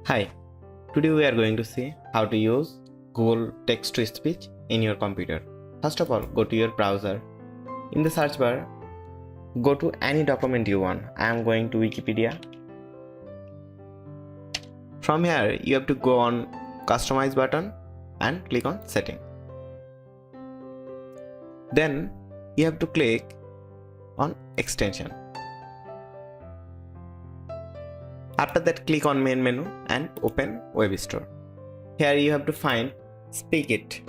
Hi, today we are going to see how to use Google Text to Speech in your computer. First of all, go to your browser. In the search bar, go to any document you want. I am going to Wikipedia. From here, you have to go on Customize button and click on Setting. Then you have to click on Extension. After that, click on Main menu and open Web Store. Here you have to find Speakit.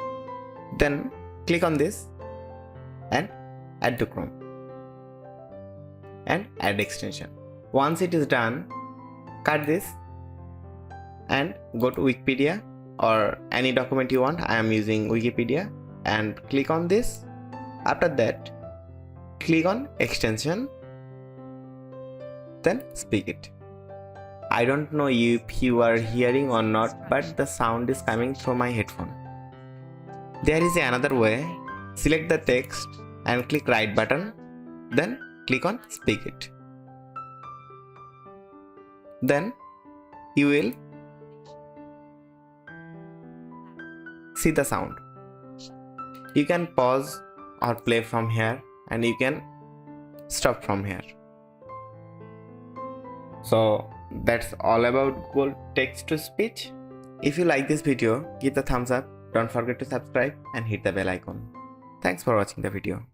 Then click on this and add to Chrome and add extension. Once it is done, cut this and go to Wikipedia or any document you want. I am using Wikipedia and click on this. After that, click on extension, then Speakit. I don't know if you are hearing or not, but the sound is coming through my headphone. There is another way. Select the text and click right button, then click on Speakit. Then you will see the sound. You can pause or play from here and you can stop from here. So that's all about Google Text to Speech. If you like this video, give the thumbs up, don't forget to subscribe and hit the bell icon. Thanks for watching the video.